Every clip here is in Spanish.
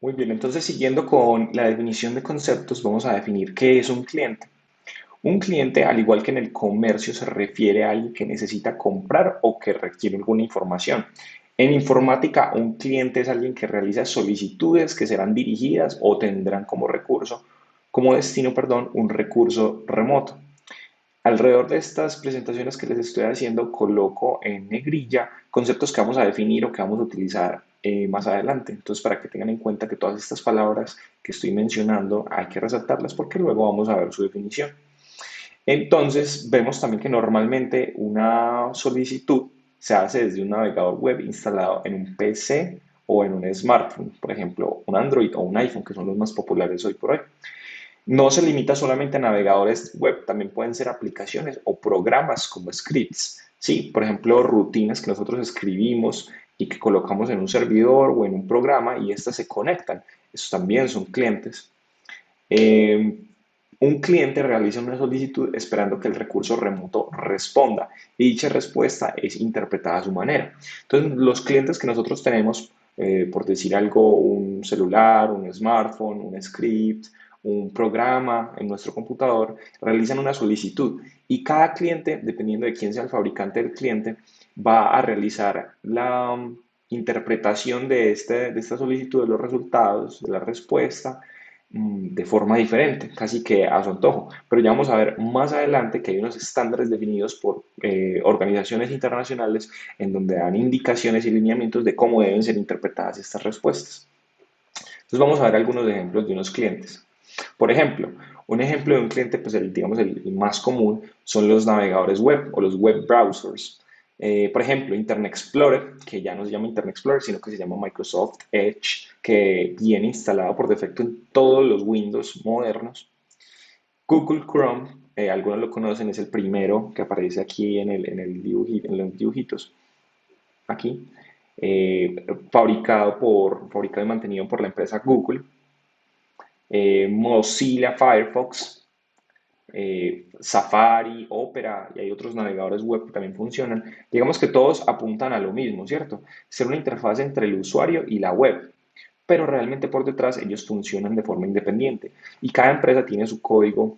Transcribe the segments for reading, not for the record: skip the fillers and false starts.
Muy bien, entonces siguiendo con la definición de conceptos, vamos a definir qué es un cliente. Un cliente, al igual que en el comercio, se refiere a alguien que necesita comprar o que requiere alguna información. En informática, un cliente es alguien que realiza solicitudes que serán dirigidas o tendrán como destino, perdón, un recurso remoto. Alrededor de estas presentaciones que les estoy haciendo, coloco en negrilla conceptos que vamos a definir o que vamos a utilizar más adelante. Entonces, para que tengan en cuenta que todas estas palabras que estoy mencionando hay que resaltarlas porque luego vamos a ver su definición. Entonces, vemos también que normalmente una solicitud se hace desde un navegador web instalado en un PC o en un smartphone, por ejemplo, un Android o un iPhone, que son los más populares hoy por hoy. No se limita solamente a navegadores web, también pueden ser aplicaciones o programas como scripts. Sí, por ejemplo, rutinas que nosotros escribimos y que colocamos en un servidor o en un programa y estas se conectan. Esos también son clientes. Eh, un cliente realiza una solicitud esperando que el recurso remoto responda y dicha respuesta es interpretada a su manera. Entonces, los clientes que nosotros tenemos, por decir algo, un celular, un smartphone, un script, un programa en nuestro computador, realizan una solicitud y cada cliente, dependiendo de quién sea el fabricante del cliente, va a realizar la interpretación de esta solicitud, de los resultados, de la respuesta de forma diferente, casi que a su antojo. Pero ya vamos a ver más adelante que hay unos estándares definidos por organizaciones internacionales en donde dan indicaciones y lineamientos de cómo deben ser interpretadas estas respuestas. Entonces vamos a ver algunos ejemplos de unos clientes. Por ejemplo, un ejemplo de un cliente, pues digamos el más común, son los navegadores web o los web browsers. Por ejemplo, Internet Explorer, que ya no se llama Internet Explorer, sino que se llama Microsoft Edge, que viene instalado por defecto en todos los Windows modernos. Google Chrome, algunos lo conocen, es el primero que aparece aquí en los dibujitos, aquí, fabricado y mantenido por la empresa Google. Mozilla Firefox, Safari, Opera y hay otros navegadores web que también funcionan. Digamos que todos apuntan a lo mismo, ¿cierto? Ser una interfaz entre el usuario y la web, pero realmente por detrás ellos funcionan de forma independiente y cada empresa tiene su código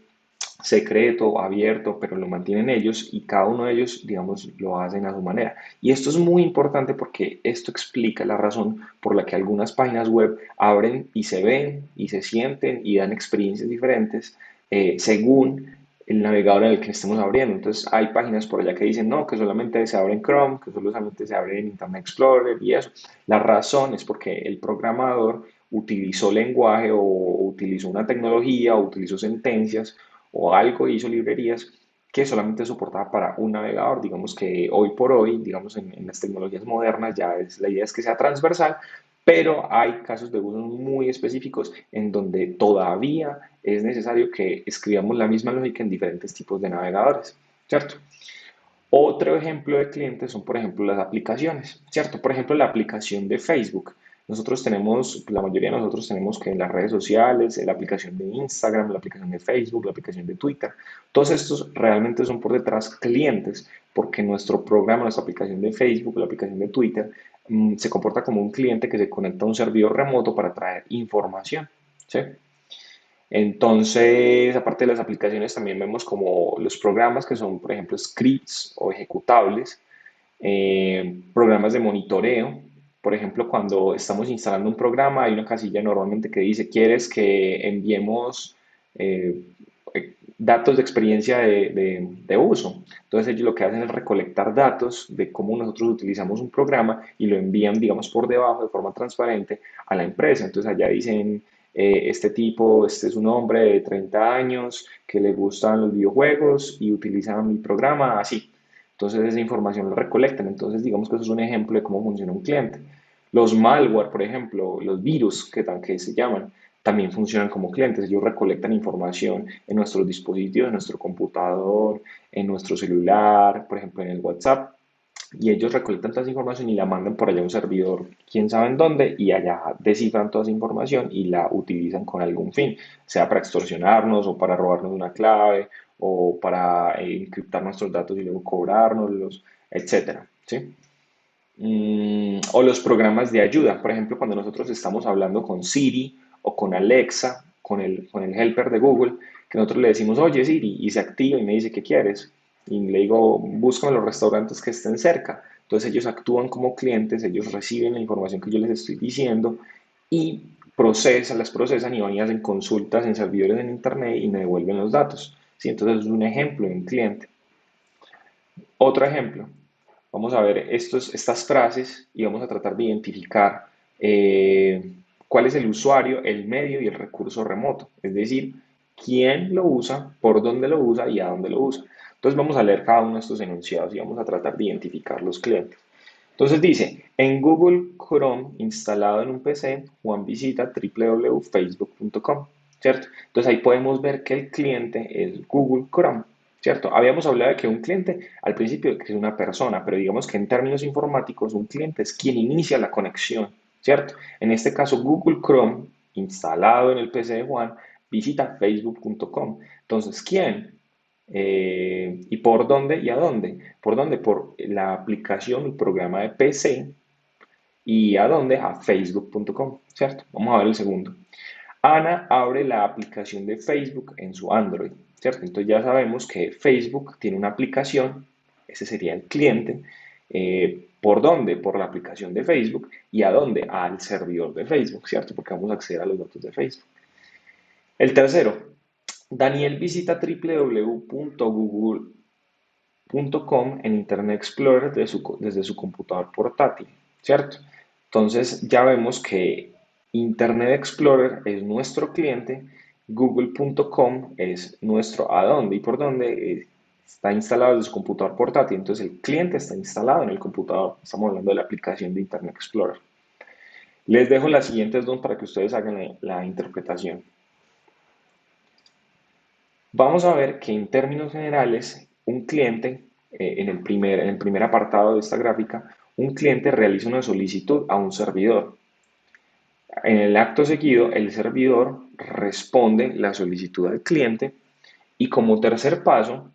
secreto, abierto, pero lo mantienen ellos y cada uno de ellos, digamos, lo hacen a su manera. Y esto es muy importante porque esto explica la razón por la que algunas páginas web abren y se ven y se sienten y dan experiencias diferentes según el navegador en el que estemos abriendo. Entonces hay páginas por allá que dicen no, que solamente se abre en Chrome, que solamente se abre en Internet Explorer y eso. La razón es porque el programador utilizó lenguaje o utilizó una tecnología o utilizó sentencias o algo hizo librerías que solamente soportaba para un navegador. Digamos que hoy por hoy, digamos en las tecnologías modernas, ya es, la idea es que sea transversal, pero hay casos de usos muy específicos en donde todavía es necesario que escribamos la misma lógica en diferentes tipos de navegadores, ¿cierto? Otro ejemplo de clientes son, por ejemplo, las aplicaciones, ¿cierto? Por ejemplo, la aplicación de Facebook. Nosotros tenemos, la mayoría de nosotros tenemos que en las redes sociales, la aplicación de Instagram, la aplicación de Facebook, la aplicación de Twitter. Todos estos realmente son por detrás clientes, porque nuestro programa, nuestra aplicación de Facebook, la aplicación de Twitter, se comporta como un cliente que se conecta a un servidor remoto para traer información, ¿sí? Entonces, aparte de las aplicaciones, también vemos como los programas que son, por ejemplo, scripts o ejecutables, programas de monitoreo. Por ejemplo, cuando estamos instalando un programa, hay una casilla normalmente que dice, ¿quieres que enviemos eh, datos de experiencia de uso? Entonces ellos lo que hacen es recolectar datos de cómo nosotros utilizamos un programa y lo envían, digamos, por debajo de forma transparente a la empresa. Entonces allá dicen, este tipo, este es un hombre de 30 años que le gustan los videojuegos y utiliza mi programa así. Entonces esa información la recolectan. Entonces digamos que eso es un ejemplo de cómo funciona un cliente. Los malware, por ejemplo, los virus que se llaman, también funcionan como clientes. Ellos recolectan información en nuestros dispositivos, en nuestro computador, en nuestro celular, por ejemplo, en el WhatsApp. Y ellos recolectan toda esa información y la mandan por allá a un servidor, quién sabe en dónde, y allá descifran toda esa información y la utilizan con algún fin, sea para extorsionarnos o para robarnos una clave o para encriptar nuestros datos y luego cobrárnoslos, etcétera, ¿sí? O los programas de ayuda. Por ejemplo, cuando nosotros estamos hablando con Siri o con Alexa, con el helper de Google, que nosotros le decimos, oye Siri, y se activa y me dice, ¿qué quieres? Y le digo, búscame los restaurantes que estén cerca. Entonces ellos actúan como clientes, ellos reciben la información que yo les estoy diciendo y las procesan y van y hacen consultas en servidores en Internet y me devuelven los datos. ¿Sí? Entonces es un ejemplo de un cliente. Otro ejemplo, vamos a ver estas frases y vamos a tratar de identificar cuál es el usuario, el medio y el recurso remoto, es decir, quién lo usa, por dónde lo usa y a dónde lo usa. Entonces vamos a leer cada uno de estos enunciados y vamos a tratar de identificar los clientes. Entonces dice, en Google Chrome instalado en un PC, Juan visita www.facebook.com, ¿cierto? Entonces ahí podemos ver que el cliente es Google Chrome, ¿cierto? Habíamos hablado de que un cliente al principio es una persona, pero digamos que en términos informáticos un cliente es quien inicia la conexión, ¿cierto? En este caso Google Chrome instalado en el PC de Juan visita facebook.com. Entonces, ¿quién? ¿Y por dónde y a dónde? ¿Por dónde? Por la aplicación, el programa de PC y a dónde? A facebook.com, ¿cierto? Vamos a ver el segundo. Ana abre la aplicación de Facebook en su Android, ¿cierto? Entonces ya sabemos que Facebook tiene una aplicación, ese sería el cliente. ¿Por dónde? Por la aplicación de Facebook. ¿Y a dónde? Al servidor de Facebook, ¿cierto? Porque vamos a acceder a los datos de Facebook. El tercero, Daniel visita www.google.com en Internet Explorer desde su computador portátil, ¿cierto? Entonces ya vemos que Internet Explorer es nuestro cliente, Google.com es nuestro a dónde y por dónde está instalado desde su computador portátil. Entonces el cliente está instalado en el computador. Estamos hablando de la aplicación de Internet Explorer. Les dejo las siguientes dos para que ustedes hagan la interpretación. Vamos a ver que en términos generales, un cliente, en el primer apartado de esta gráfica, un cliente realiza una solicitud a un servidor. En el acto seguido, el servidor responde la solicitud al cliente y como tercer paso,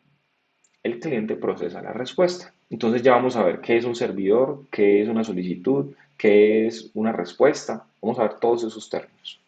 el cliente procesa la respuesta. Entonces ya vamos a ver qué es un servidor, qué es una solicitud, qué es una respuesta. Vamos a ver todos esos términos.